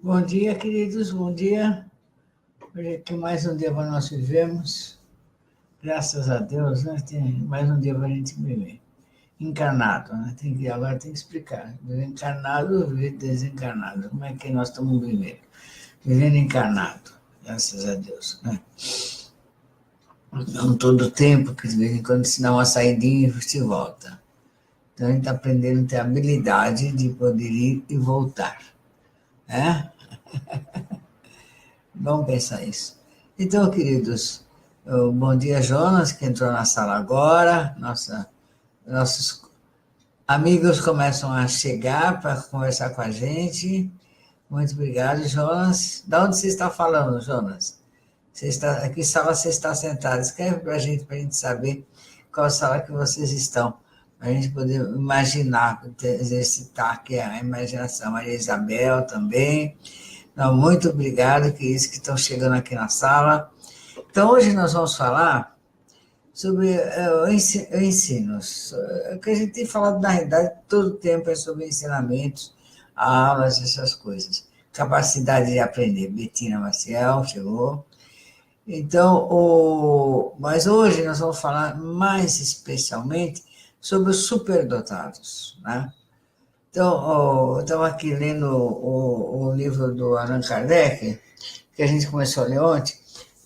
Bom dia, queridos, bom dia. Hoje aqui mais um dia para nós vivemos. Graças a Deus, né? Tem mais um dia para a gente viver. Encarnado, né? Agora tem que explicar. Viver encarnado, viver desencarnado. Como é que nós estamos vivendo? Vivendo encarnado, graças a Deus, né? Não todo o tempo, que de vez em quando se dá uma saidinha e se volta. Então a gente está aprendendo a ter a habilidade de poder ir e voltar, né? Vamos pensar isso. Então, queridos, bom dia, Jonas, que entrou na sala agora. Nossos amigos começam a chegar para conversar com a gente. Muito obrigado, Jonas. De onde você está falando, Jonas? Que sala você está sentado? Escreve para a gente saber qual sala que vocês estão, para a gente poder imaginar, exercitar aqui a imaginação. Maria Isabel também. Não, muito obrigado, queridos que estão chegando aqui na sala. Então, hoje nós vamos falar sobre o ensino. O que a gente tem falado, na realidade, todo o tempo é sobre ensinamentos, aulas, essas coisas. Capacidade de aprender. Betina Maciel chegou. Então, mas hoje nós vamos falar mais especialmente sobre os superdotados, né? Então, eu estava aqui lendo o livro do Allan Kardec, que a gente começou a ler ontem.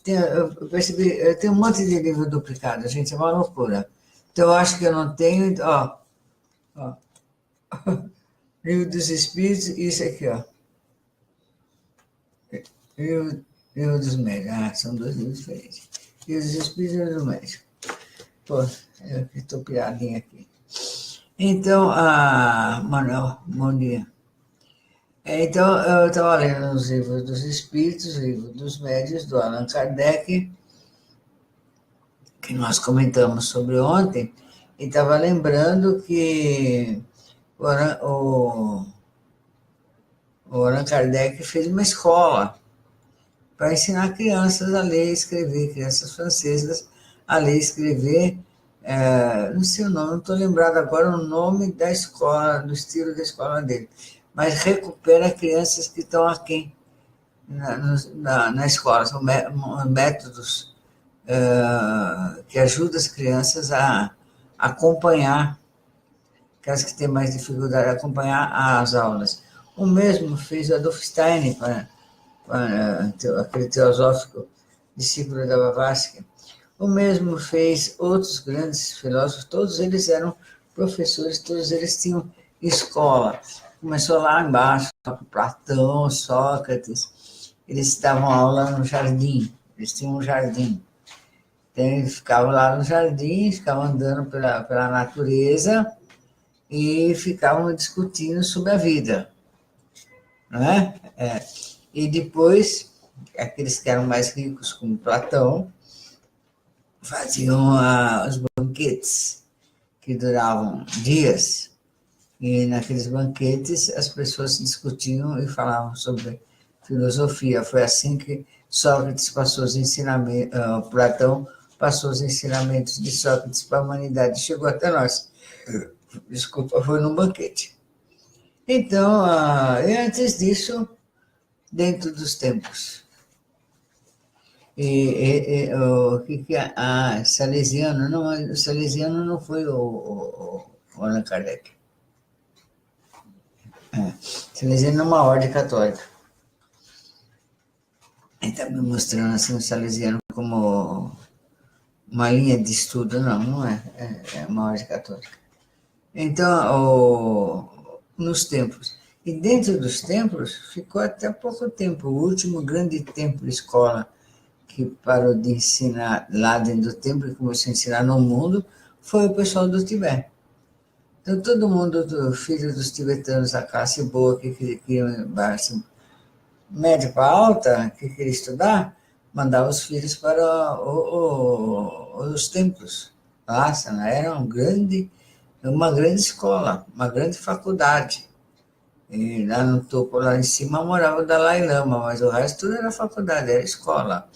Eu percebi, tem um monte de livro duplicado, gente, é uma loucura. Então, eu acho que eu não tenho. Ó, Livro dos Espíritos, isso aqui, ó. Livro dos Médicos. São dois livros diferentes. Livro dos Espíritos e Livro dos Médicos. Pô, eu estou piradinha aqui. Então, Manuel, bom dia. Então, eu estava lendo os livros dos Espíritos, o livro dos Médios, do Allan Kardec, que nós comentamos sobre ontem, e estava lembrando que o Allan Kardec fez uma escola para ensinar crianças a ler e escrever, crianças francesas a ler e escrever. Não sei o nome, não estou lembrado agora o nome da escola, do estilo da escola dele, mas recupera crianças que estão aquém na escola. São métodos que ajudam as crianças a acompanhar, aquelas que têm mais dificuldade, a acompanhar as aulas. O mesmo fez o Adolf Stein, aquele teosófico discípulo da Blavatsky. O mesmo fez outros grandes filósofos, todos eles eram professores, todos eles tinham escola. Começou lá embaixo, Platão, Sócrates, eles davam aula no jardim, eles tinham um jardim. Então, eles ficavam lá no jardim, ficavam andando pela natureza e ficavam discutindo sobre a vida, não é? E depois, aqueles que eram mais ricos, como Platão, faziam os banquetes, que duravam dias, e naqueles banquetes as pessoas discutiam e falavam sobre filosofia. Foi assim que Sócrates passou os ensinamentos, Platão passou os ensinamentos de Sócrates para a humanidade, chegou até nós. Desculpa, foi num banquete. Então, e antes disso, dentro dos tempos. O que é? Salesiano, não, o Salesiano não foi o Allan Kardec. Salesiano é uma ordem católica. Ele está me mostrando assim o Salesiano como uma linha de estudo, não é. É uma ordem católica. Então, nos templos. E dentro dos templos, ficou até pouco tempo. O último grande templo escola que parou de ensinar lá dentro do templo e começou a ensinar no mundo foi o pessoal do Tibete. Então, todo mundo, filho dos tibetanos, a classe boa, que queria média para alta, que queria estudar, mandava os filhos para os templos. Nossa, era uma grande escola, uma grande faculdade. E lá no topo, lá em cima, morava o Dalai Lama, mas o resto tudo era faculdade, era escola,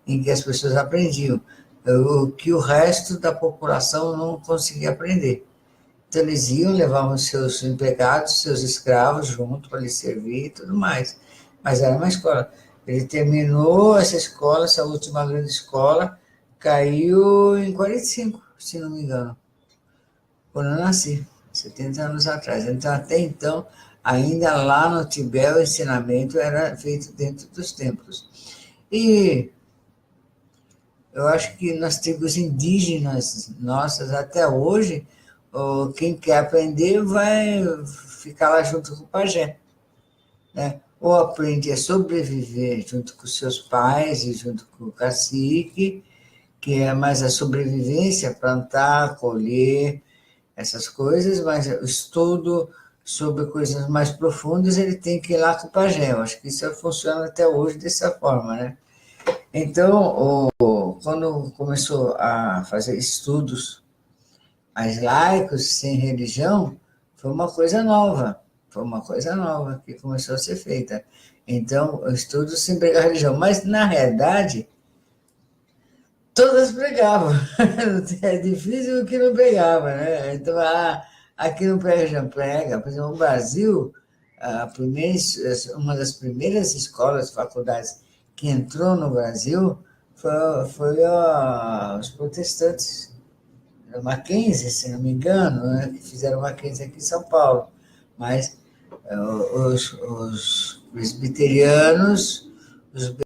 em que as pessoas aprendiam o que o resto da população não conseguia aprender. Então, eles iam, levavam seus empregados, seus escravos junto para lhes servir e tudo mais. mas era uma escola. Ele terminou essa escola, essa última grande escola, caiu em 45, se não me engano, quando eu nasci, 70 anos atrás. Então, até então, ainda lá no Tibete, o ensinamento era feito dentro dos templos. E eu acho que nas tribos indígenas nossas, até hoje, quem quer aprender vai ficar lá junto com o pajé, né? Ou aprende a sobreviver junto com seus pais e junto com o cacique, que é mais a sobrevivência, plantar, colher, essas coisas, mas o estudo sobre coisas mais profundas ele tem que ir lá com o pajé. Eu acho que isso funciona até hoje dessa forma, né? Então, quando começou a fazer estudos mais laicos, sem religião, foi uma coisa nova que começou a ser feita. Então, o estudo sem pregar religião, mas na realidade, todas pregavam. É difícil o que não pregava, né? Então, aqui não prega, já prega. Por exemplo, no Brasil, uma das primeiras escolas, faculdades que entrou no Brasil foi os protestantes, Mackenzie, se não me engano, né, que fizeram Mackenzie aqui em São Paulo. Mas os presbiterianos, os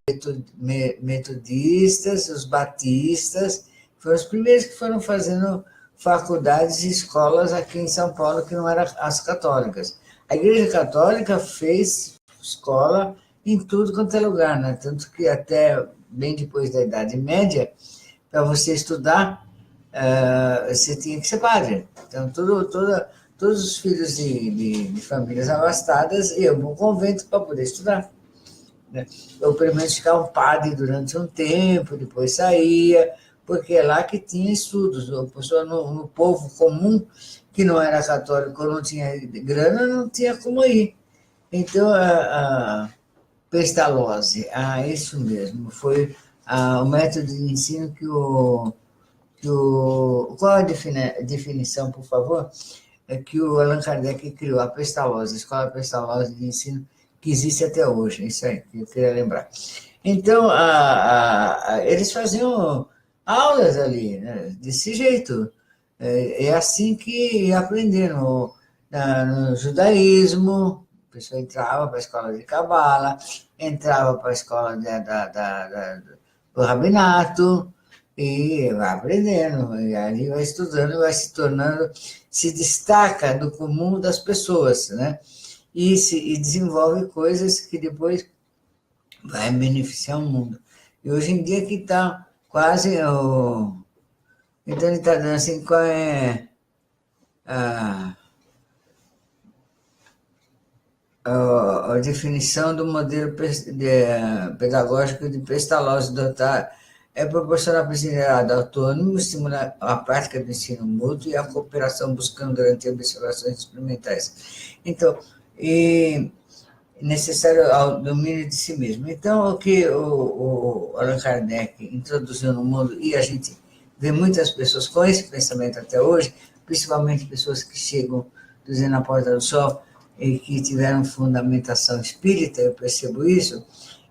metodistas, os batistas, foram os primeiros que foram fazendo faculdades e escolas aqui em São Paulo, que não eram as católicas. A Igreja Católica fez escola em tudo quanto é lugar, né? Tanto que até bem depois da Idade Média, para você estudar, você tinha que ser padre. Então, todos os filhos de famílias abastadas iam para um convento para poder estudar, né? Ou pelo menos ficar um padre durante um tempo, depois saía, porque é lá que tinha estudos. A pessoa no povo comum, que não era católico, não tinha grana, não tinha como ir. Então, a Pestalozzi, isso mesmo, foi o método de ensino qual a definição, por favor? É que o Allan Kardec criou a Pestalozzi, a Escola Pestalozzi de Ensino, que existe até hoje, isso aí, que eu queria lembrar. Então, eles faziam aulas ali, né, desse jeito. É assim que aprenderam no judaísmo, a pessoa entrava para a escola de Cabala, entrava para a escola do rabinato, e vai aprendendo, e ali vai estudando, vai se tornando, se destaca do comum das pessoas, né? E desenvolve coisas que depois vai beneficiar o mundo. E hoje em dia que está quase Então ele está dando assim, qual é a, a definição do modelo pedagógico de Pestalozzi dotar é proporcionar aprendizado autônomo, estimular a prática do ensino mútuo e a cooperação buscando garantir observações experimentais. Então, necessário ao domínio de si mesmo. Então, o que o Allan Kardec introduziu no mundo, e a gente vê muitas pessoas com esse pensamento até hoje, principalmente pessoas que chegam dizendo a Porta do Sol e que tiveram fundamentação espírita, eu percebo isso,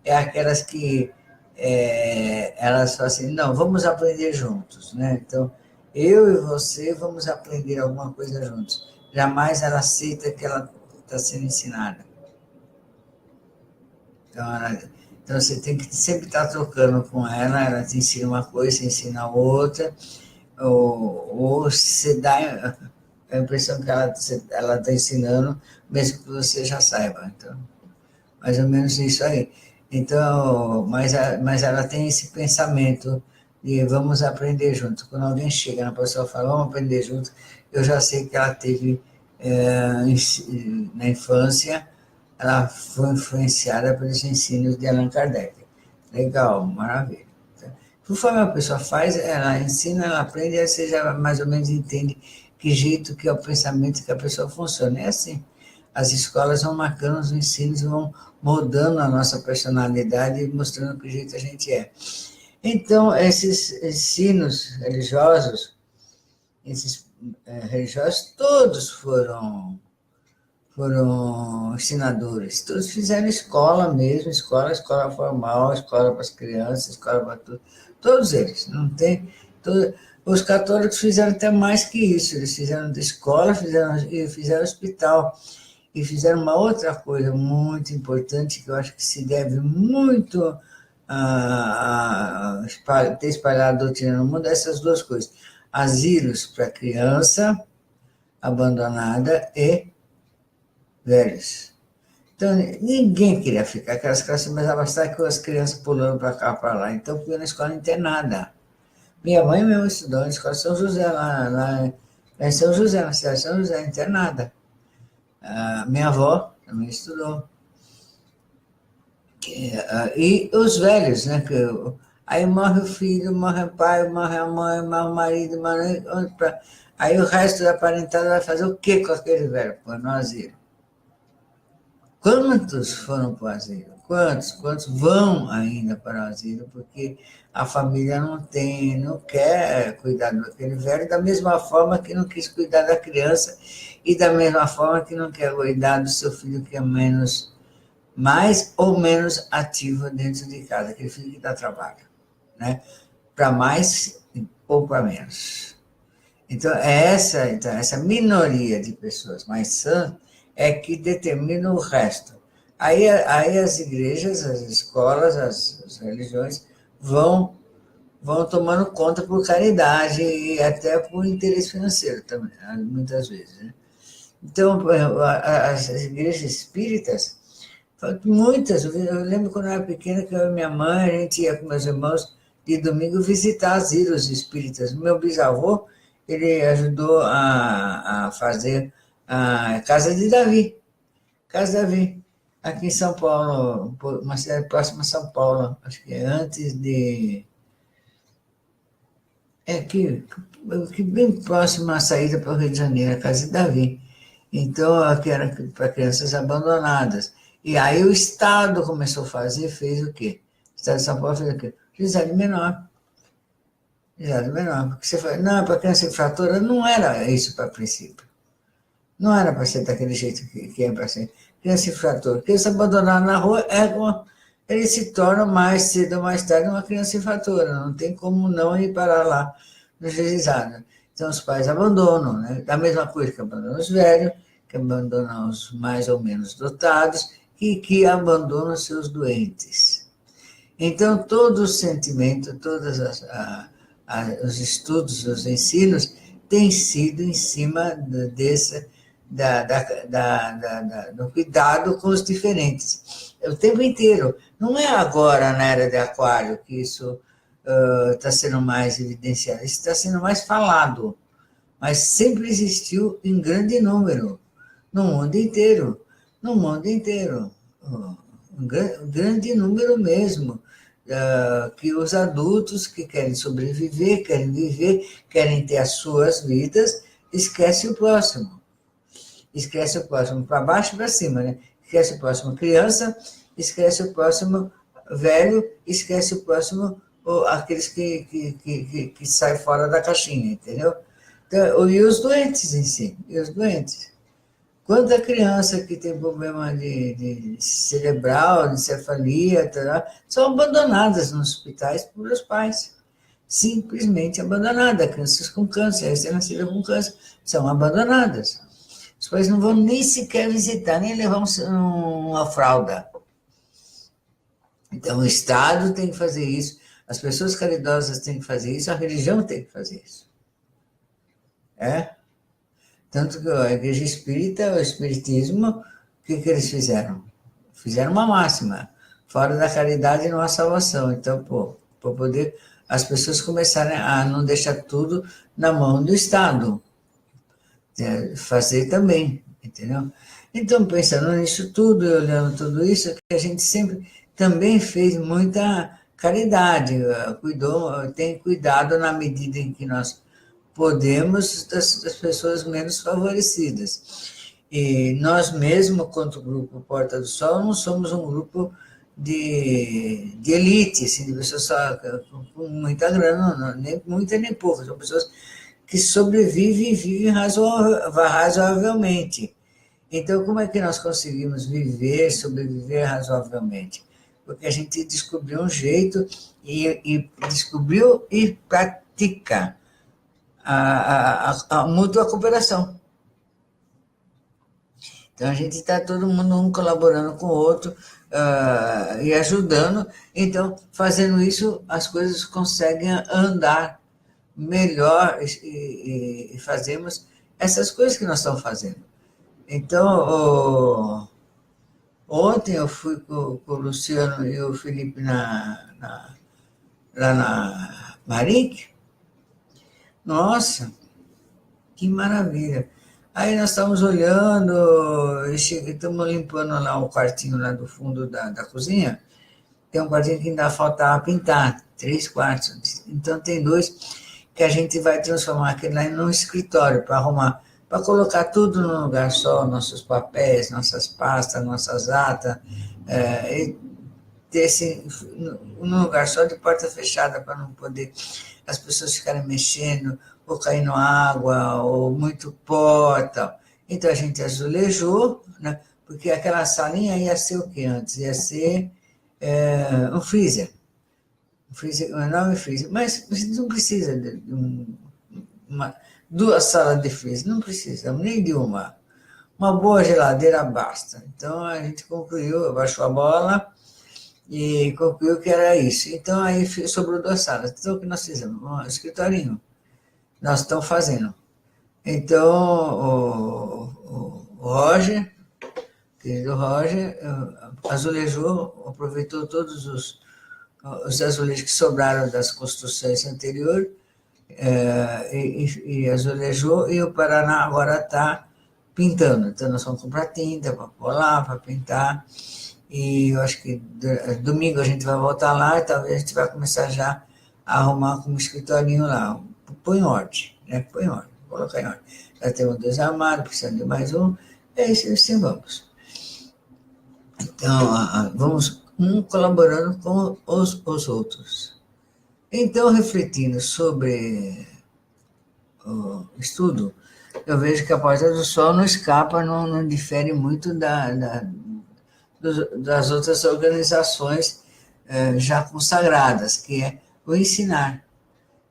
é aquelas que elas falam assim, não, vamos aprender juntos, né? Então, eu e você vamos aprender alguma coisa juntos. Jamais ela aceita que ela está sendo ensinada. Então, você tem que sempre estar trocando com ela te ensina uma coisa, você ensina outra, ou você dá a impressão que ela está ensinando, mesmo que você já saiba. Então, mais ou menos isso aí. Então, mas ela tem esse pensamento de vamos aprender junto. Quando alguém chega na pessoa e fala, vamos aprender junto, eu já sei que ela teve, na infância, ela foi influenciada pelos ensinos de Allan Kardec. Legal, maravilha. Conforme a pessoa faz, ela ensina, ela aprende, aí você já mais ou menos entende que jeito que é o pensamento que a pessoa funciona. É assim, as escolas vão marcando os ensinos, vão moldando a nossa personalidade e mostrando que jeito a gente é. Então, esses ensinos religiosos, religiosos todos foram ensinadores, todos fizeram escola mesmo, escola formal, escola para as crianças, escola para tudo, todos eles, não tem, os católicos fizeram até mais que isso, eles fizeram de escola, fizeram hospital, e fizeram uma outra coisa muito importante, que eu acho que se deve muito ter espalhado a doutrina no mundo, essas duas coisas, asilos para criança abandonada e velhos. Então, ninguém queria ficar, aquelas classes, mas bastava com as crianças pulando para cá, para lá. Então, fui na escola internada. Minha mãe mesmo estudou na escola São José, lá em São José, na cidade de São José, internada. Minha avó também estudou. E os velhos, né? Aí morre o filho, morre o pai, morre a mãe, morre o marido, aí o resto da parentada vai fazer o quê com aquele velho? Pô, no asilo. Quantos foram para o asilo? Quantos vão ainda para o asilo? Porque a família não quer cuidar daquele velho, da mesma forma que não quis cuidar da criança e da mesma forma que não quer cuidar do seu filho que é mais ou menos ativo dentro de casa, aquele filho que dá trabalho, né? Para mais ou para menos. Então, essa minoria de pessoas mais sãs é que determina o resto. Aí as igrejas, as escolas, as religiões vão tomando conta por caridade e até por interesse financeiro também, muitas vezes. Né? Então, as igrejas espíritas, muitas, eu lembro quando eu era pequena que eu e minha mãe, a gente ia com meus irmãos de domingo visitar asilos espíritas. Meu bisavô, ele ajudou a fazer a Casa de Davi. Casa de Davi, aqui em São Paulo, uma cidade próxima a São Paulo, acho que é antes de... que bem próximo à saída para o Rio de Janeiro, a Casa de Davi. Então, aqui era para crianças abandonadas. E aí o Estado começou a fez o quê? O Estado de São Paulo fez o quê? Juizado menor. Juizado menor. Porque você fala, não, para criança infratora, não era isso para princípio. Não era para ser daquele jeito que é para ser. Criança infratora. Criança abandonada na rua, ele se torna mais cedo ou mais tarde uma criança infratora. Não tem como não ir parar lá no juizado. Então, os pais abandonam, né? Da mesma coisa que abandonam os velhos, que abandonam os mais ou menos dotados e que abandonam seus doentes. Então, todo o sentimento, todos os estudos, os ensinos, têm sido em cima do cuidado com os diferentes. O tempo inteiro. Não é agora, na era de Aquário, que isso está sendo mais evidenciado, isso está sendo mais falado, mas sempre existiu em grande número, no mundo inteiro, um grande número mesmo, que os adultos que querem sobreviver, querem viver, querem ter as suas vidas, esquece o próximo para baixo e para cima, né? Esquece o próximo criança, esquece o próximo velho, esquece o próximo aqueles que saem fora da caixinha, entendeu? Então, e os doentes em si, Quanta criança que tem problema de cerebral, de cefalia, são abandonadas nos hospitais pelos pais. Simplesmente abandonadas. Crianças com câncer, recém-nascidas com câncer, são abandonadas. Os pais não vão nem sequer visitar, nem levar uma fralda. Então, o Estado tem que fazer isso, as pessoas caridosas têm que fazer isso, a religião tem que fazer isso. Tanto que a Igreja Espírita, o Espiritismo, o que eles fizeram? Fizeram uma máxima, fora da caridade não há salvação. Então, para poder as pessoas começarem a não deixar tudo na mão do Estado. Fazer também, entendeu? Então, pensando nisso tudo, olhando tudo isso, que a gente sempre também fez muita caridade, tem cuidado na medida em que nós podemos das pessoas menos favorecidas. E nós mesmos, quanto grupo Porta do Sol, não somos um grupo de elite, assim, de pessoas só com muita grana, não, nem muita nem pouca, são pessoas que sobrevivem e vivem razoavelmente. Então, como é que nós conseguimos viver, sobreviver razoavelmente? Porque a gente descobriu um jeito e descobriu e pratica a mútua cooperação. Então, a gente está todo mundo um colaborando com o outro e ajudando. Então, fazendo isso, as coisas conseguem andar melhor e fazemos essas coisas que nós estamos fazendo. Então, ontem eu fui com o Luciano e o Felipe lá na Maric. Nossa, que maravilha! Aí nós estamos olhando, estamos limpando lá o quartinho lá do fundo da cozinha. Tem um quartinho que ainda faltava pintar, 3 quartos. Então tem 2 que a gente vai transformar aquele lá num escritório para arrumar, para colocar tudo num lugar só, nossos papéis, nossas pastas, nossas atas, e ter num lugar só de porta fechada para não poder as pessoas ficarem mexendo ou caindo água ou muito pó e tal. Então a gente azulejou, né? Porque aquela salinha ia ser o que antes? Ia ser um freezer. Um enorme freezer. Mas você não precisa de uma, 2 salas de freezer, não precisa, nem de uma. Uma boa geladeira basta. Então a gente concluiu, abaixou a bola e concluiu que era isso. Então aí sobrou 2 salas. Então o que nós fizemos? Um escritorinho. Nós estamos fazendo. Então o Roger, querido Roger, azulejou, aproveitou todos os azulejos que sobraram das construções anteriores e azulejou, e o Paraná agora está pintando. Então nós vamos comprar tinta para colar, para pintar, e eu acho que domingo a gente vai voltar lá e talvez a gente vai começar já a arrumar como escritorinho lá. Põe em ordem, né? Põe em ordem, colocar em ordem. Já temos 2 armários, precisando de mais um, é isso, assim vamos. Então, vamos colaborando com os outros. Então, refletindo sobre o estudo, eu vejo que a Porta do Sol não escapa, não difere muito das outras organizações já consagradas, que é o ensinar.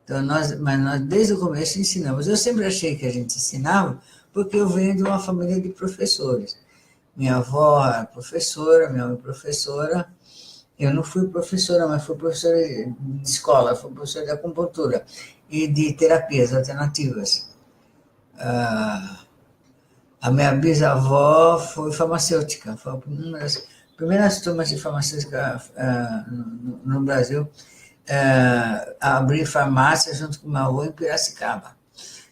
Então, mas nós desde o começo ensinamos. Eu sempre achei que a gente ensinava porque eu venho de uma família de professores. Minha avó era professora, minha mãe professora. Eu não fui professora, mas fui professora de escola, fui professora de acupuntura e de terapias alternativas. A minha bisavó foi farmacêutica, foi uma das primeiras turmas de farmacêutica no Brasil a abrir farmácia junto com meu avô em Piracicaba.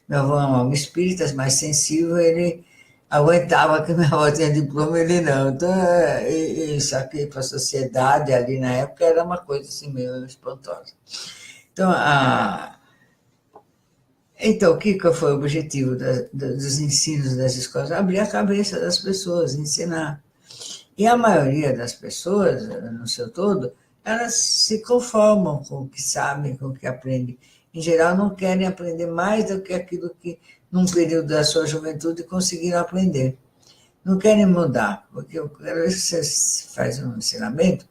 Meu avô é um homem espírita, mais sensível, ele aguentava que minha avó tinha diploma, ele não. Então, isso aqui para a sociedade ali na época era uma coisa assim meio espantosa. Então, então o que foi o objetivo dos ensinos das escolas? Abrir a cabeça das pessoas, ensinar. E a maioria das pessoas, no seu todo, elas se conformam com o que sabem, com o que aprendem. Em geral, não querem aprender mais do que aquilo que, num período da sua juventude, conseguiram aprender. Não querem mudar, porque cada vez que você faz um ensinamento,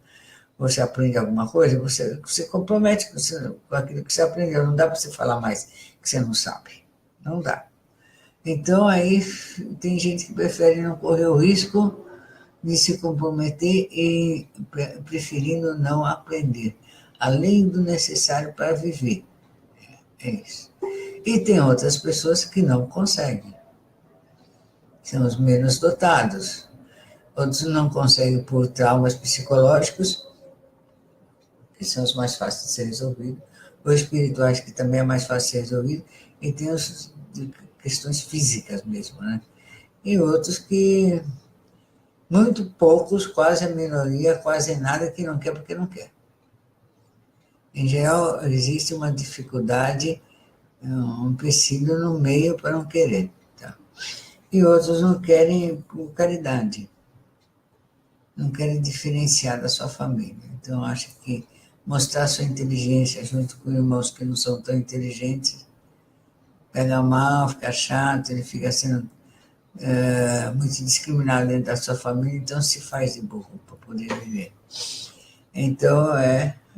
você aprende alguma coisa, você compromete com aquilo que você aprendeu. Não dá para você falar mais que você não sabe. Não dá. Então, aí tem gente que prefere não correr o risco de se comprometer e preferindo não aprender, além do necessário para viver. É isso. E tem outras pessoas que não conseguem. São os menos dotados. Outros não conseguem por traumas psicológicos, que são os mais fáceis de ser resolvidos, ou espirituais, que também é mais fácil de ser resolvido, e tem as questões físicas mesmo, né? E outros que, muito poucos, quase a minoria, quase nada, que não quer porque não quer. Em geral, existe uma dificuldade, um empecilho no meio para não querer. Tá? E outros não querem por caridade, não querem diferenciar da sua família. Então, acho que mostrar sua inteligência junto com irmãos que não são tão inteligentes, pega mal, fica chato, ele fica sendo muito discriminado dentro da sua família, então se faz de burro para poder viver. Então,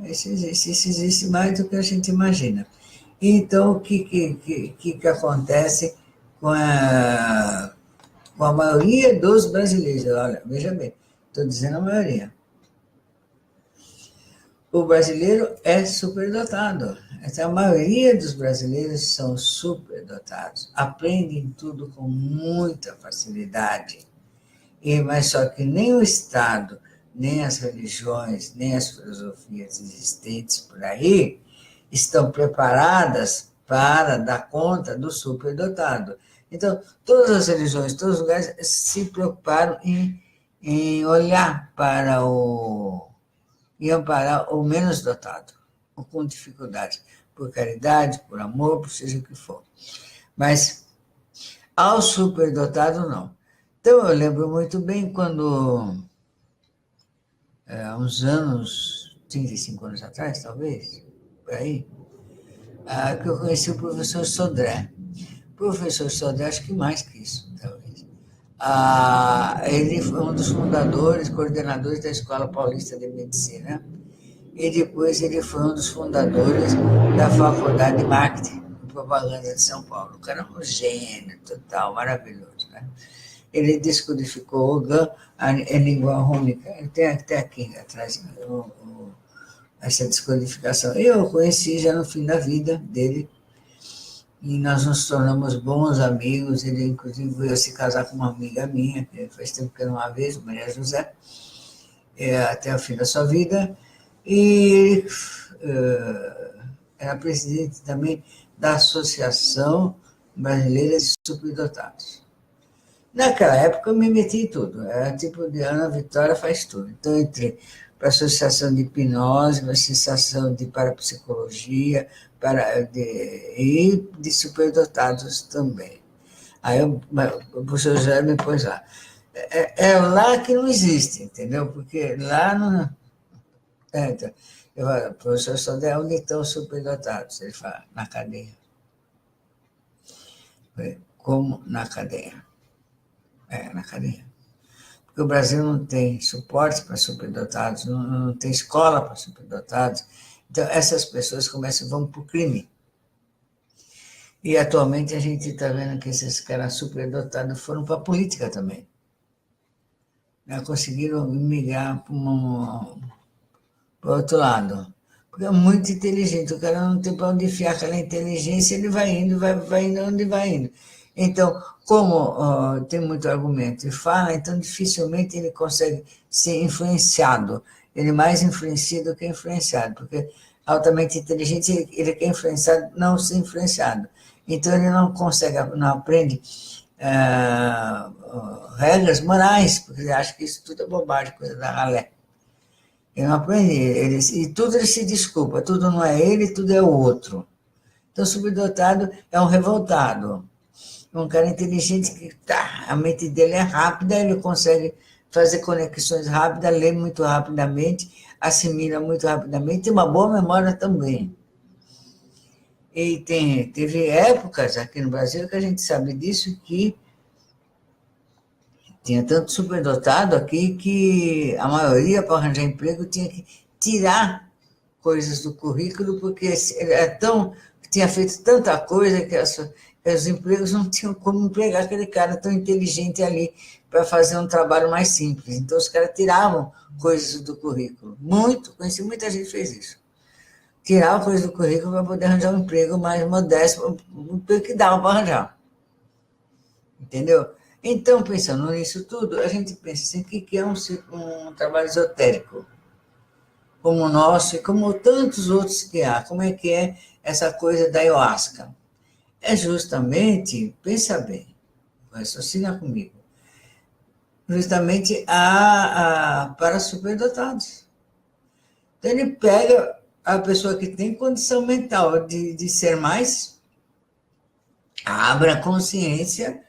isso existe mais do que a gente imagina. Então, o que acontece com a maioria dos brasileiros? Olha, veja bem, estou dizendo a maioria. O brasileiro é superdotado. Então, a maioria dos brasileiros são superdotados, aprendem tudo com muita facilidade. Mas só que nem o Estado, nem as religiões, nem as filosofias existentes por aí estão preparadas para dar conta do superdotado. Então, todas as religiões, todos os lugares se preocuparam em olhar para e amparar o menos dotado, ou com dificuldade, por caridade, por amor, por seja o que for. Mas ao superdotado, não. Então, eu lembro muito bem quando, há uns anos, 35 anos atrás, talvez, por aí, que eu conheci o professor Sodré. O professor Sodré, acho que mais que isso, talvez. Ele foi um dos fundadores, coordenadores da Escola Paulista de Medicina, e depois ele foi um dos fundadores da Faculdade de Marketing e Propaganda de São Paulo. O cara é um gênio total, maravilhoso, né? Ele descodificou o GAN, a língua rônica. Tem até aqui atrás essa descodificação. Eu o conheci já no fim da vida dele, e nós nos tornamos bons amigos. Ele, inclusive, veio se casar com uma amiga minha, que faz tempo que eu não a vejo, Maria José, até o fim da sua vida. E era presidente também da Associação Brasileira de Superdotados. Naquela época eu me meti em tudo, era tipo de Ana Vitória faz tudo. Então eu entrei para a Associação de Hipnose, para a Associação de Parapsicologia, e de superdotados também. Aí o professor José me pôs lá. Lá que não existe, entendeu? Porque lá não. Então, eu falo, professor Sodré, onde estão os superdotados? Ele fala, na cadeia. Como na cadeia? Na cadeia. Porque o Brasil não tem suporte para superdotados, não tem escola para superdotados. Então, essas pessoas vão para o crime. E, atualmente, a gente está vendo que esses caras superdotados foram para a política também. Conseguiram migrar para o outro lado. Porque é muito inteligente. O cara não tem para onde enfiar aquela inteligência, ele vai indo, vai indo onde vai indo. Então, como tem muito argumento e fala, então dificilmente ele consegue ser influenciado. Ele é mais influencia do que influenciado, porque altamente inteligente, ele quer influenciado, não ser influenciado. Então, ele não consegue, não aprende regras morais, porque ele acha que isso tudo é bobagem, coisa da ralé. Ele não aprende, e tudo ele se desculpa, tudo não é ele, tudo é o outro. Então, o subdotado é um revoltado. Um cara inteligente que a mente dele é rápida, ele consegue fazer conexões rápidas, lê muito rapidamente, assimila muito rapidamente, tem uma boa memória também. E teve épocas aqui no Brasil que a gente sabe disso, que tinha tanto superdotado aqui que a maioria, para arranjar emprego, tinha que tirar coisas do currículo, porque tinha feito tanta coisa que os empregos não tinham como empregar aquele cara tão inteligente ali para fazer um trabalho mais simples. Então, os caras tiravam coisas do currículo. Conheci muita gente que fez isso. Tirava coisas do currículo para poder arranjar um emprego mais modesto, um emprego que dava para arranjar. Entendeu? Então, pensando nisso tudo, a gente pensa assim, que é um trabalho esotérico, como o nosso e como tantos outros que há. Como é que é essa coisa da ayahuasca? É justamente, pensa bem, raciocina comigo, justamente para superdotados. Então, ele pega a pessoa que tem condição mental de ser mais, abre a consciência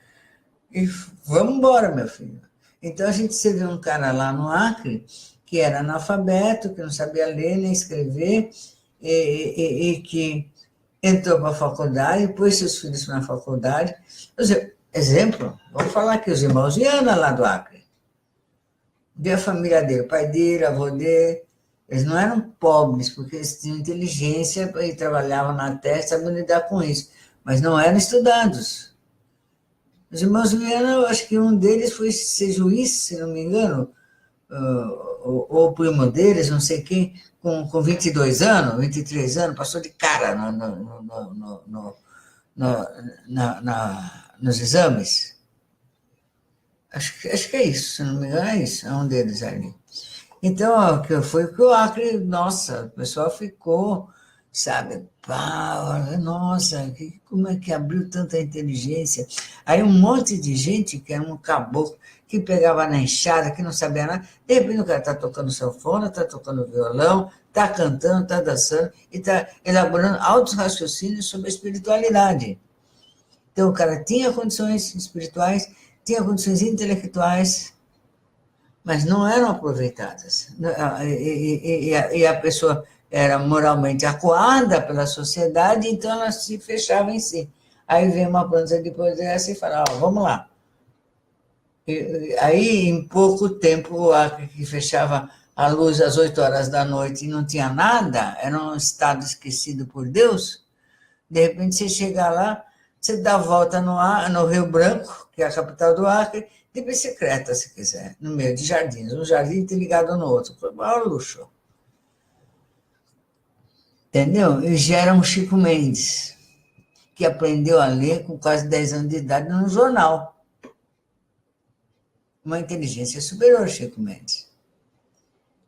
e vamos embora, meu filho. Então, a gente se vê um cara lá no Acre, que era analfabeto, que não sabia ler nem escrever, e que entrou para a faculdade, pôs seus filhos na faculdade. Ou seja, Exemplo, vamos falar aqui os irmãos Viana lá do Acre. Vê a família dele, o pai dele, o avô dele, eles não eram pobres, porque eles tinham inteligência e trabalhavam na terra, sabiam lidar com isso, mas não eram estudados. Os irmãos Viana, eu acho que um deles foi ser juiz, se não me engano, ou o primo deles, não sei quem, com 22 anos, 23 anos, passou de cara nos exames. Acho que é isso, se não me engano, é isso, é um deles ali. Então, foi que o Acre, nossa, o pessoal ficou, sabe, pá, nossa, como é que abriu tanta inteligência? Aí um monte de gente que era um caboclo, que pegava na enxada, que não sabia nada, de repente o cara está tocando sanfona, está tocando violão, está cantando, está dançando, e está elaborando altos raciocínios sobre a espiritualidade. Então o cara tinha condições espirituais, tinha condições intelectuais, mas não eram aproveitadas. E a pessoa era moralmente acuada pela sociedade, então ela se fechava em si. Aí vem uma planta de poder e fala, ó, vamos lá. Aí, em pouco tempo, o Acre, que fechava a luz às 8 horas da noite e não tinha nada, era um estado esquecido por Deus, de repente você chega lá, você dá a volta no Rio Branco, que é a capital do Acre, de bicicleta, se quiser, no meio de jardins. Um jardim tem ligado no outro. Foi o maior luxo. Entendeu? E gera um Chico Mendes, que aprendeu a ler com quase 10 anos de idade no jornal. Uma inteligência superior, Chico Mendes.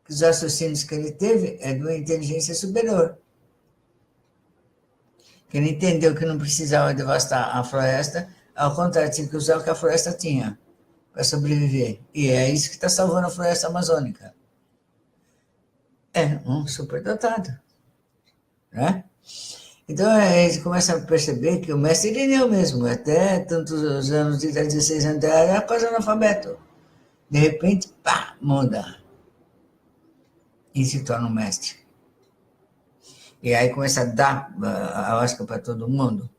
Os raciocínios que ele teve é de uma inteligência superior. Que ele entendeu que não precisava devastar a floresta, ao contrário, tinha que usar o que a floresta tinha para sobreviver. E é isso que está salvando a floresta amazônica. É um superdotado. Né? Então, a gente começa a perceber que o mestre Irineu mesmo, até tantos anos de idade, 16 anos, era quase analfabeto. De repente, pá, muda. E se torna um mestre. E aí começa a dar a Oscar para todo mundo,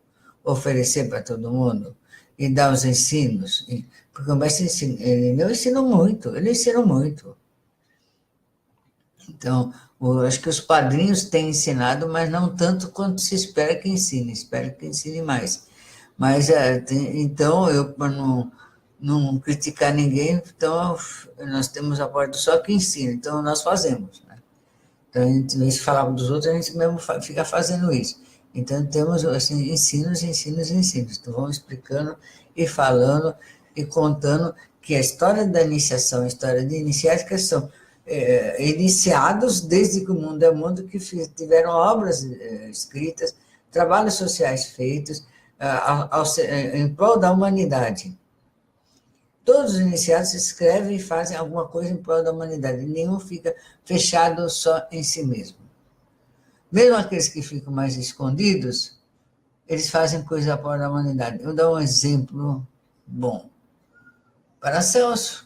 oferecer para todo mundo, e dar os ensinos. Porque o mestre Irineu ensinou muito, ele ensinou muito. Então, acho que os padrinhos têm ensinado, mas não tanto quanto se espera que ensine, espero que ensine mais. Mas, então, eu, para não criticar ninguém, então, nós temos a porta só que ensina, então nós fazemos. Né? Então, em vez de falar dos outros, a gente mesmo fica fazendo isso. Então, temos assim, ensinos. Então, vamos explicando e falando e contando que a história da iniciação, a história de iniciática são iniciados desde que o mundo é mundo, que tiveram obras escritas, trabalhos sociais feitos em prol da humanidade. Todos os iniciados escrevem e fazem alguma coisa em prol da humanidade. Nenhum fica fechado só em si mesmo. Mesmo aqueles que ficam mais escondidos, eles fazem coisa em prol da humanidade. Eu vou dar um exemplo bom. Paracelso.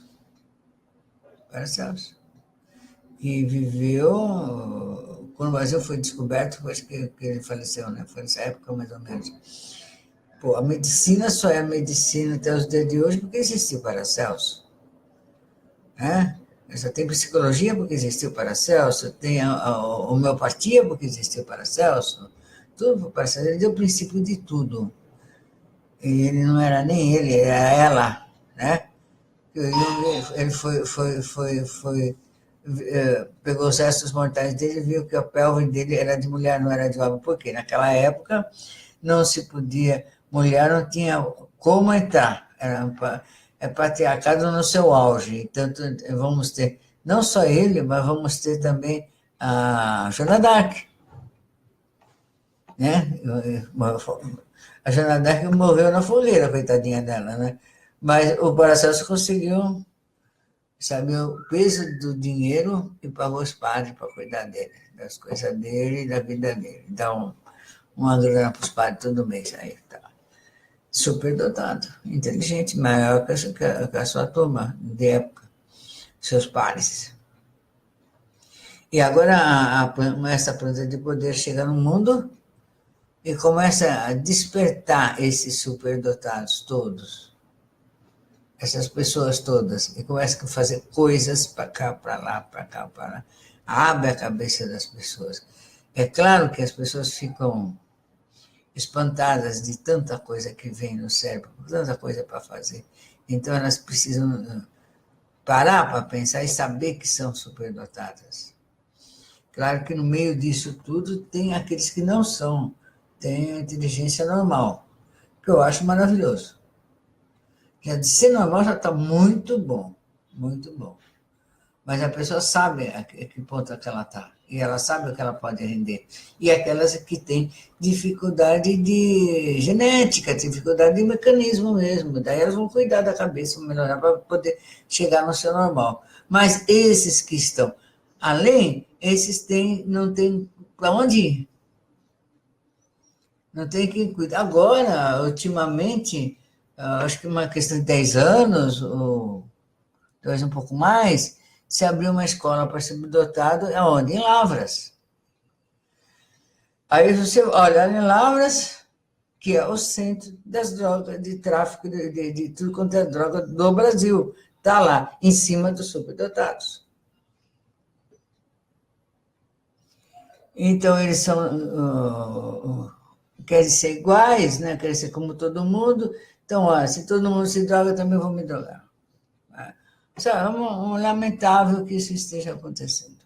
Que viveu, quando o Brasil foi descoberto, acho que ele faleceu, né? Foi nessa época, mais ou menos. Pô, a medicina só é medicina até os dias de hoje porque existiu Paracelso. Né? Só tem psicologia porque existiu Paracelso, tem a homeopatia porque existiu Paracelso, tudo por Paracelso. Ele deu o princípio de tudo. E ele não era nem ele, era ela, né? Ele pegou os restos mortais dele e viu que a pelve dele era de mulher, não era de homem. Por quê? Naquela época não se podia, mulher não tinha como entrar, era patriarcado no seu auge. Tanto vamos ter, não só ele, mas vamos ter também a Joana d'Arc. Né? A Joana d'Arc morreu na fogueira, coitadinha dela, né? Mas o Paracelso conseguiu saber o peso do dinheiro e pagou os padres para cuidar dele, das coisas dele e da vida dele. Então, uma grana para os padres todo mês. Aí tá. Super dotado, inteligente, maior que a sua turma de época, seus pares. E agora essa planta de poder chega no mundo e começa a despertar esses superdotados todos. essas pessoas todas, e começa a fazer coisas para cá, para lá, para cá, para lá. Abre a cabeça das pessoas. É claro que as pessoas ficam espantadas de tanta coisa que vem no cérebro, tanta coisa para fazer. Então elas precisam parar para pensar e saber que são superdotadas. Claro que no meio disso tudo tem aqueles que não são, têm a inteligência normal, que eu acho maravilhoso. Já de ser normal já está muito bom, muito bom. Mas a pessoa sabe a que ponto é que ela está, e ela sabe o que ela pode render. E aquelas que têm dificuldade de genética, dificuldade de mecanismo mesmo, daí elas vão cuidar da cabeça, melhorar para poder chegar no seu normal. Mas esses que estão além, esses não têm para onde ir. Não tem que cuidar. Agora, ultimamente, acho que uma questão de 10 anos, ou talvez um pouco mais, se abriu uma escola para subdotado, aonde? Em Lavras. Aí você olha em Lavras, que é o centro das drogas, de tráfico de tudo quanto é droga do Brasil. Está lá, em cima dos superdotados. Então, eles são, querem ser iguais, né? Querem ser como todo mundo. Então, se todo mundo se droga, eu também vou me drogar. É lamentável que isso esteja acontecendo.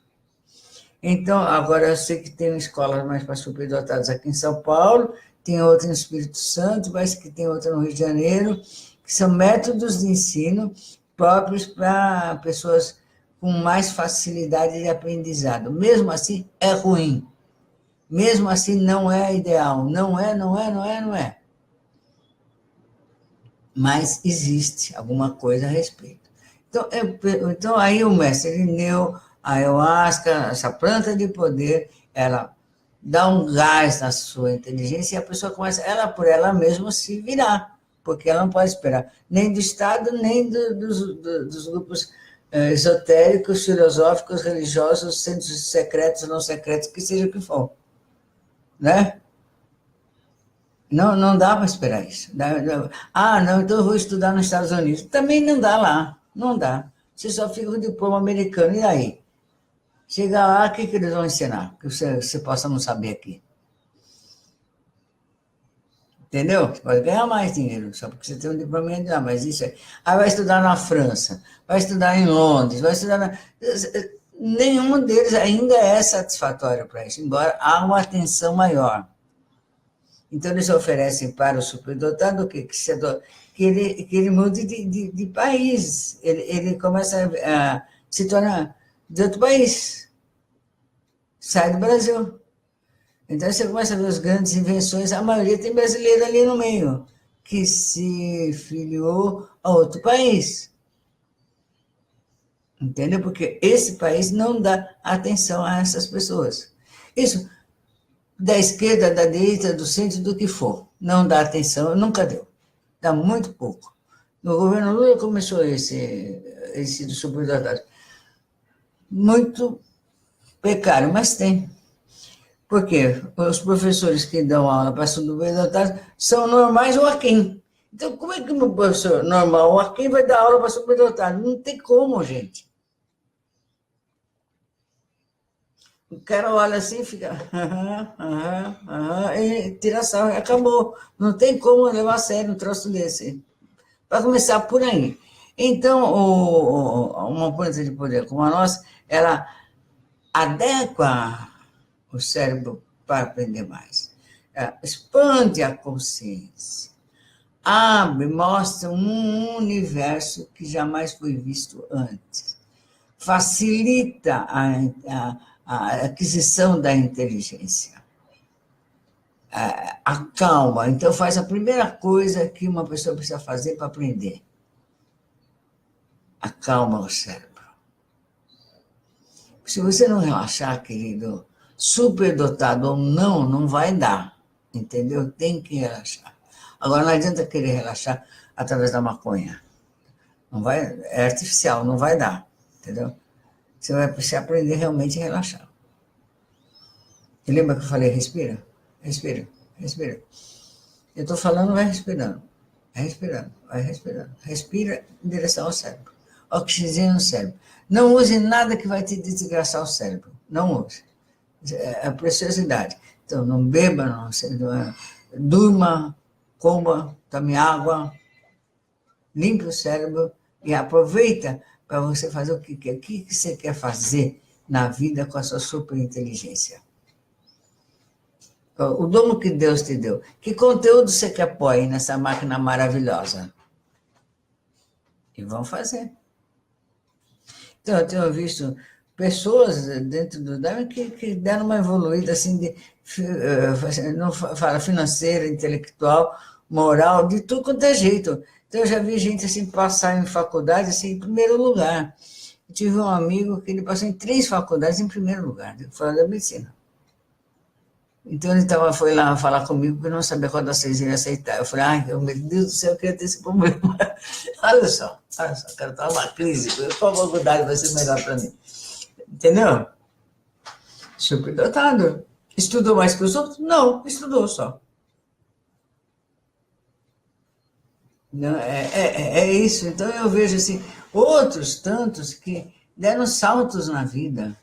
Então, agora eu sei que tem escolas mais para superdotados aqui em São Paulo, tem outra no Espírito Santo, mas que tem outra no Rio de Janeiro, que são métodos de ensino próprios para pessoas com mais facilidade de aprendizado. Mesmo assim, é ruim. Mesmo assim, não é ideal. Não é, não é, não é, não é. Mas existe alguma coisa a respeito. Então aí o mestre Irineu, a ayahuasca, essa planta de poder, ela dá um gás na sua inteligência e a pessoa começa, ela por ela mesma, se virar, porque ela não pode esperar nem do Estado, nem dos grupos esotéricos, filosóficos, religiosos, centros secretos, não secretos, que seja o que for. Né? Não, não dá para esperar isso. Não, então eu vou estudar nos Estados Unidos. Também não dá lá, não dá. Você só fica com o diploma americano, e aí? Chega lá, o que eles vão ensinar? Que você possa não saber aqui. Entendeu? Você pode ganhar mais dinheiro, só porque você tem um diploma de lá, mas isso aí. Aí vai estudar na França, vai estudar em Londres, vai estudar na... Nenhum deles ainda é satisfatório para isso, embora há uma atenção maior. Então, eles oferecem para o superdotado o quê? Que ele mude de país, ele começa a se tornar de outro país, sai do Brasil. Então, você começa a ver as grandes invenções, a maioria tem brasileiro ali no meio, que se filiou a outro país. Entendeu? Porque esse país não dá atenção a essas pessoas. Isso, da esquerda, da direita, do centro, do que for, não dá atenção, nunca deu. Dá muito pouco. No governo Lula começou esse do superdotado. Muito precário, mas tem. Por quê? Os professores que dão aula para superdotados são normais ou aquém. Então, como é que um professor normal ou aquém vai dar aula para superdotado? Não tem como, gente. O cara olha assim e fica... e tira sarro e acabou. Não tem como levar a sério um troço desse. Para começar por aí. Então, uma planta de poder como a nossa, ela adequa o cérebro para aprender mais. Ela expande a consciência. Abre, mostra um universo que jamais foi visto antes. Facilita a aquisição da inteligência. Acalma. Então, faz a primeira coisa que uma pessoa precisa fazer para aprender. Acalma o cérebro. Se você não relaxar, querido, superdotado ou não, não vai dar. Entendeu? Tem que relaxar. Agora, não adianta querer relaxar através da maconha. Não vai, é artificial, não vai dar. Entendeu? Você vai precisar aprender realmente a relaxar. Você lembra que eu falei respira? Respira, respira. Eu estou falando, vai respirando. Vai respirando, vai respirando. Respira em direção ao cérebro. Oxigênio no cérebro. Não use nada que vai te desgraçar o cérebro. Não use. É a preciosidade. Então, não beba, não durma, coma, tome água, limpe o cérebro e aproveita para você fazer o que quer. O que você quer fazer na vida com a sua superinteligência? O dom que Deus te deu. Que conteúdo você quer pôr aí nessa máquina maravilhosa? E vão fazer. Então, eu tenho visto pessoas dentro do Dharma que deram uma evoluída assim não fala financeira, intelectual, moral, de tudo quanto é jeito. Então, eu já vi gente assim passar em faculdade assim, em primeiro lugar. Eu tive um amigo que ele passou em 3 faculdades em primeiro lugar, fora da medicina. Então ele foi lá falar comigo porque não sabia qual das 6 ele ia aceitar. Eu falei, ai, meu Deus do céu, eu queria ter esse problema. Olha só, o cara tá uma crise. Qual faculdade vai ser melhor para mim? Entendeu? Superdotado. Estudou mais que os outros? Não, estudou só. Não, é isso. Então eu vejo assim, outros tantos que deram saltos na vida.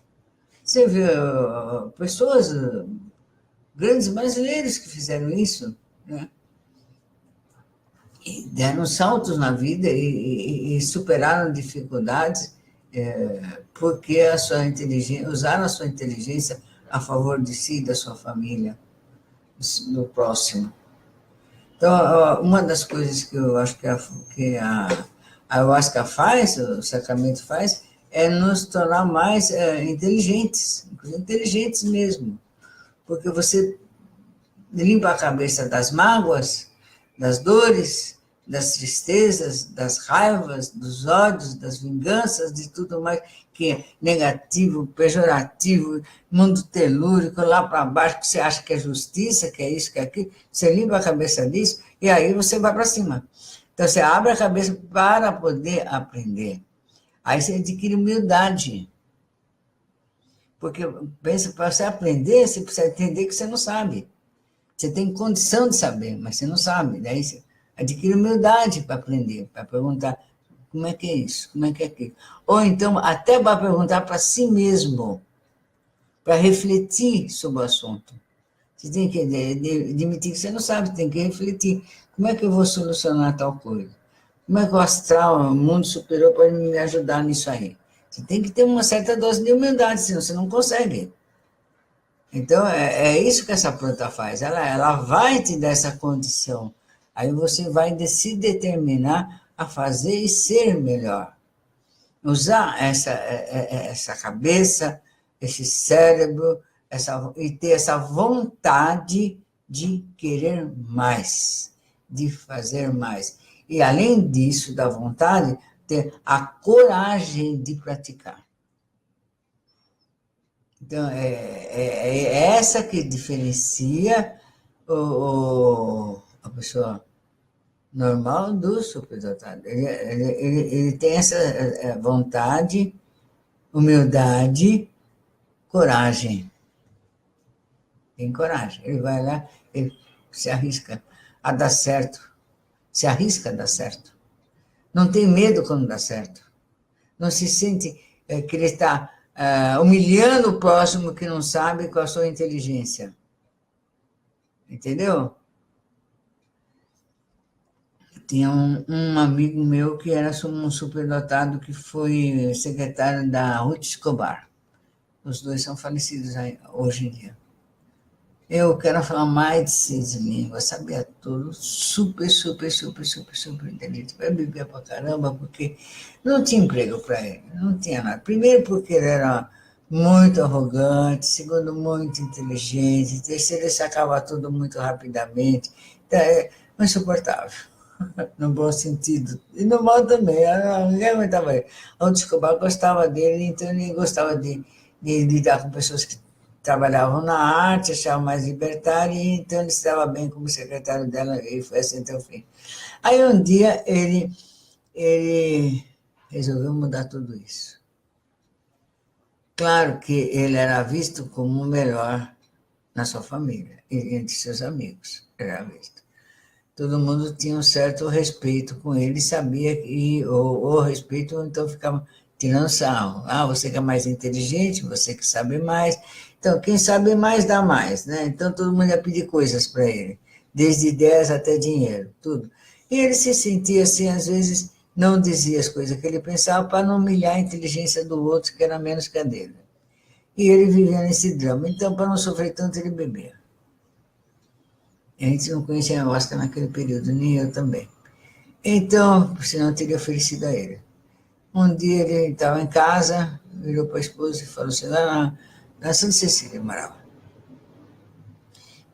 Você vê pessoas, grandes brasileiros que fizeram isso, né? E deram saltos na vida e superaram dificuldades porque a sua inteligência, usaram a sua inteligência a favor de si e da sua família, do próximo. Então, uma das coisas que eu acho que a ayahuasca faz, o sacramento faz, é nos tornar mais inteligentes mesmo, porque você limpa a cabeça das mágoas, das dores, das tristezas, das raivas, dos ódios, das vinganças, de tudo mais que é negativo, pejorativo, mundo telúrico, lá para baixo, que você acha que é justiça, que é isso, que é aquilo. Você limpa a cabeça disso e aí você vai para cima. Então, você abre a cabeça para poder aprender. Aí você adquire humildade. Porque, pensa, para você aprender, você precisa entender que você não sabe. Você tem condição de saber, mas você não sabe. Daí você adquire humildade para aprender, para perguntar como é que é isso, como é que é aquilo. Ou então, até para perguntar para si mesmo, para refletir sobre o assunto. Você tem que admitir que você não sabe, tem que refletir. Como é que eu vou solucionar tal coisa? Como é que o astral, o mundo superior, pode me ajudar nisso aí? Você tem que ter uma certa dose de humildade, senão você não consegue. Então, é isso que essa planta faz. Ela vai te dar essa condição. Aí você vai se determinar a fazer e ser melhor. Usar essa cabeça, esse cérebro, e ter essa vontade de querer mais, de fazer mais. E, além disso, da vontade, ter a coragem de praticar. Então, é essa que diferencia a pessoa normal do superdotado. Ele tem essa vontade, humildade, coragem. Tem coragem. Ele vai lá, ele se arrisca a dar certo. Se arrisca a dar certo. Não tem medo quando dá certo. Não se sente que ele está humilhando o próximo que não sabe com a sua inteligência. Entendeu? Tinha um amigo meu que era um superdotado que foi secretário da Ruth Escobar. Os dois são falecidos hoje em dia. Eu quero falar mais de 6 línguas, sabia tudo, super inteligente. Vai beber pra caramba, porque não tinha emprego para ele, não tinha nada. Primeiro, porque ele era muito arrogante, segundo, muito inteligente, terceiro, ele sacava tudo muito rapidamente. Então, é insuportável, no bom sentido. E no mal também, ninguém aguentava ele. O Escobar gostava dele, então ele gostava de lidar com pessoas que trabalhavam na arte, achava mais libertário, e então ele estava bem como secretário dela, e foi assim até o fim. Aí um dia ele resolveu mudar tudo isso. Claro que ele era visto como o melhor na sua família e entre seus amigos, era visto. todo mundo tinha um certo respeito com ele, sabia que o respeito, então ficava tirando sarro. Ah, você que é mais inteligente, você que sabe mais. Então, quem sabe mais, dá mais, né? Então, todo mundo ia pedir coisas para ele, desde ideias até dinheiro, tudo. E ele se sentia assim, às vezes, não dizia as coisas que ele pensava para não humilhar a inteligência do outro, que era menos que a dele. E ele vivia nesse drama. Então, para não sofrer tanto, ele bebia. A gente não conhecia a Oscar naquele período, nem eu também. Então, senão eu teria oferecido a ele. Um dia ele estava em casa, virou para a esposa e falou assim, lá na Santa Cecília ele morava.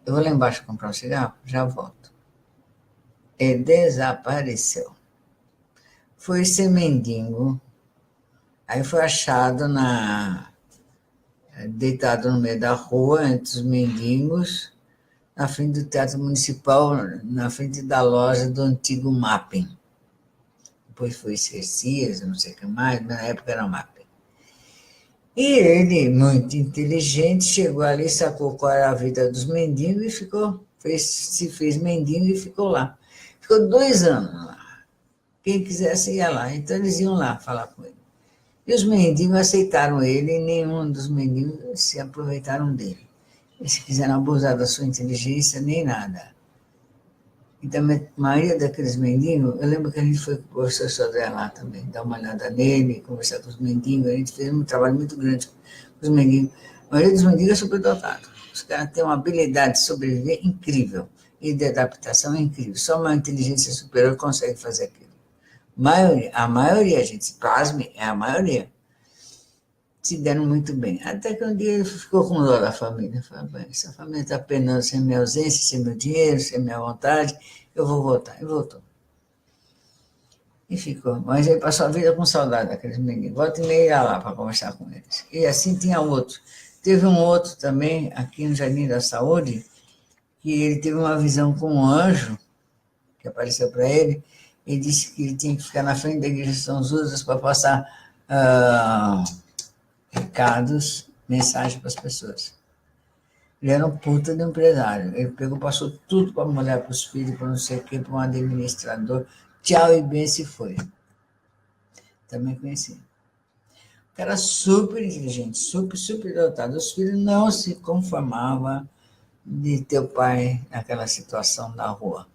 Eu vou lá embaixo comprar um cigarro, já volto. Ele desapareceu. Foi ser mendigo, aí foi achado deitado no meio da rua, entre os mendigos, na frente do Teatro Municipal, na frente da loja do antigo Mapping. Depois foi Cercias, não sei o que mais, mas na época era Mapping. E ele, muito inteligente, chegou ali, sacou qual era a vida dos mendigos e se fez mendigo e ficou lá. Ficou 2 anos lá. Quem quisesse ia lá. Então eles iam lá falar com ele. E os mendigos aceitaram ele e nenhum dos mendigos se aproveitaram dele. Eles quiseram abusar da sua inteligência, nem nada. Então, a maioria daqueles mendigos, eu lembro que a gente foi com o professor Sodré lá também, dar uma olhada nele, conversar com os mendigos, a gente fez um trabalho muito grande com os mendigos. A maioria dos mendigos é superdotado. Os caras têm uma habilidade de sobreviver incrível e de adaptação incrível. Só uma inteligência superior consegue fazer aquilo. A maioria, gente, pasme, é a maioria. Se deram muito bem. Até que um dia ele ficou com dó da família. Falou, bem, essa família está penando sem minha ausência, sem meu dinheiro, sem minha vontade, eu vou voltar. E voltou. E ficou. Mas ele passou a vida com saudade daqueles meninos. Volta e meia ia lá para conversar com eles. E assim tinha outro. Teve um outro também, aqui no Jardim da Saúde, que ele teve uma visão com um anjo, que apareceu para ele, e disse que ele tinha que ficar na frente da igreja de São Judas para passar recados, mensagens para as pessoas. Ele era um puta de empresário. Ele pegou, passou tudo para a mulher, para os filhos, para não sei o quê, para um administrador. Tchau e bem se foi. Também conheci. O cara super inteligente, super dotado. Os filhos não se conformavam de ter o pai naquela situação da rua.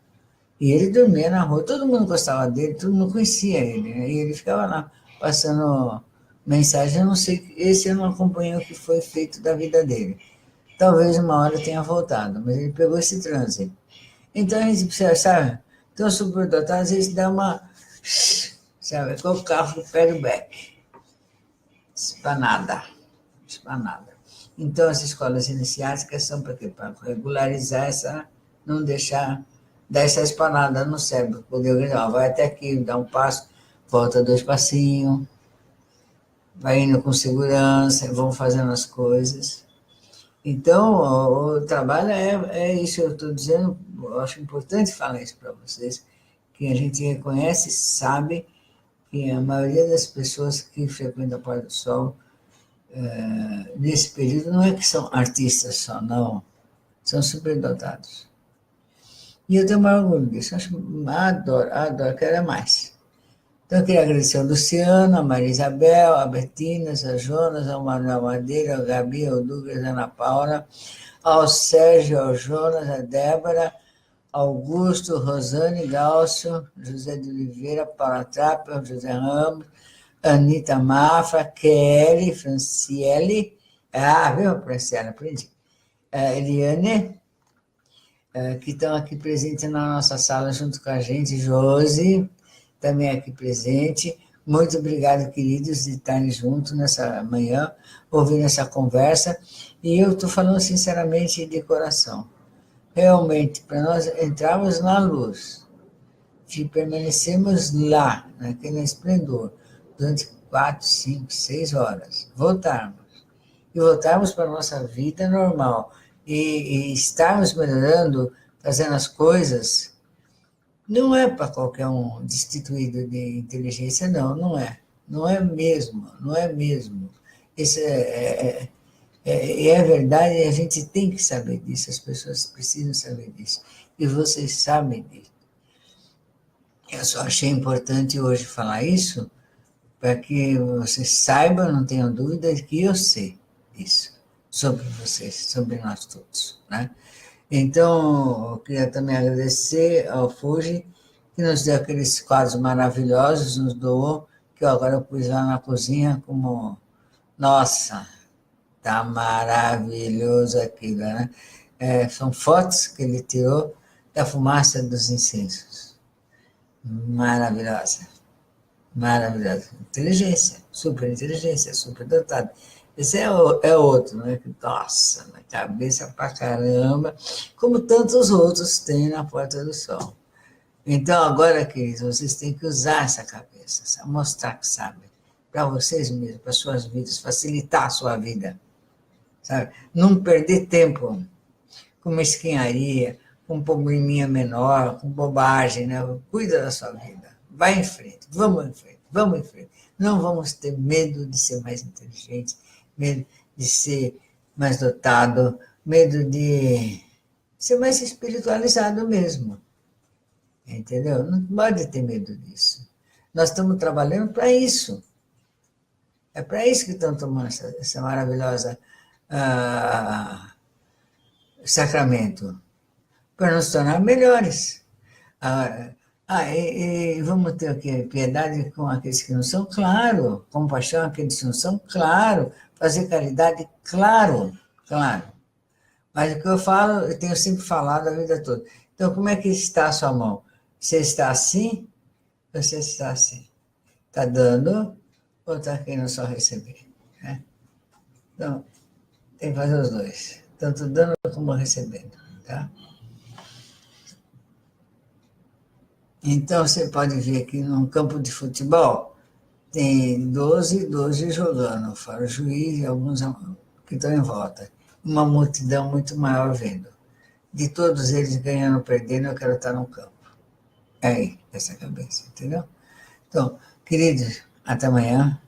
E ele dormia na rua, todo mundo gostava dele, todo mundo conhecia ele. Né? E ele ficava lá passando mensagem. Eu não sei, esse eu não acompanhei o que foi feito da vida dele. Talvez uma hora tenha voltado, mas ele pegou esse trânsito. Então a gente precisa, sabe? Então, superdotado, às vezes dá uma. Sabe? Igual o carro que pega o beck. Espanada. Então, as escolas iniciáticas são para quê? Para regularizar essa. Não deixar. Dar essa espanada no cérebro. Poder organizar. Vai até aqui, dá um passo, volta 2 passinhos. Vai indo com segurança, vão fazendo as coisas. Então, o trabalho é isso, eu estou dizendo, eu acho importante falar isso para vocês, que a gente reconhece, sabe que a maioria das pessoas que frequentam a Porta do Sol, nesse período, não é que são artistas só, não, são superdotados. E eu tenho maior orgulho disso, adoro, quero mais. Então, eu queria agradecer ao Luciano, a Maria Isabel, a Bertinas, a Jonas, ao Manuel Madeira, ao Gabi, ao Douglas, a Ana Paula, ao Sérgio, ao Jonas, a Débora, Augusto, Rosane, Gálcio, José de Oliveira, Paula Trapper, José Ramos, Anitta Mafra, Kelly, Franciele, viu, Franciele, aprendi, Eliane, que estão aqui presentes na nossa sala junto com a gente, Josi, também aqui presente. Muito obrigado, queridos, de estarem juntos nessa manhã, ouvindo essa conversa. E eu estou falando sinceramente de coração. Realmente, para nós entrarmos na luz, de permanecermos lá, naquele esplendor, durante 4, 5, 6 horas, voltarmos. E voltarmos para a nossa vida normal. E estarmos melhorando, fazendo as coisas. Não é para qualquer um destituído de inteligência, não é. Não é mesmo. Isso é verdade e a gente tem que saber disso, as pessoas precisam saber disso. E vocês sabem disso. Eu só achei importante hoje falar isso para que vocês saibam, não tenham dúvida, que eu sei isso sobre vocês, sobre nós todos, né? Então, eu queria também agradecer ao Fuji, que nos deu aqueles quadros maravilhosos, nos doou, que eu agora pus lá na cozinha como, nossa, tá maravilhoso aquilo, né? São fotos que ele tirou da fumaça dos incensos. Maravilhosa, maravilhosa. Inteligência, super dotado. Esse é outro, né? Nossa, na cabeça pra caramba, como tantos outros têm na Porta do Sol. Então, agora, queridos, vocês têm que usar essa cabeça, mostrar que sabem, para vocês mesmos, para suas vidas, facilitar a sua vida, sabe? Não perder tempo com mesquinharia, com probleminha menor, com bobagem, né? Cuida da sua vida. Vai em frente, vamos em frente, vamos em frente. Não vamos ter medo de ser mais inteligente, medo de ser mais dotado, medo de ser mais espiritualizado mesmo. Entendeu? Não pode ter medo disso. Nós estamos trabalhando para isso. É para isso que estamos tomando essa maravilhosa sacramento, para nos tornar melhores. E vamos ter o quê? Piedade com aqueles que não são, claro. Compaixão com aqueles que não são, claro. Fazer caridade, claro, claro. Mas o que eu falo, eu tenho sempre falado a vida toda. Então, como é que está a sua mão? Você está assim? Você está assim. Está dando ou está querendo só receber? Né? Então, tem que fazer os dois. Tanto dando como recebendo. Tá? Então, você pode ver aqui num campo de futebol, tem 12 jogando, fora o juiz e alguns que estão em volta. Uma multidão muito maior vendo. De todos eles ganhando ou perdendo, eu quero estar no campo. É aí, essa cabeça, entendeu? Então, queridos, até amanhã.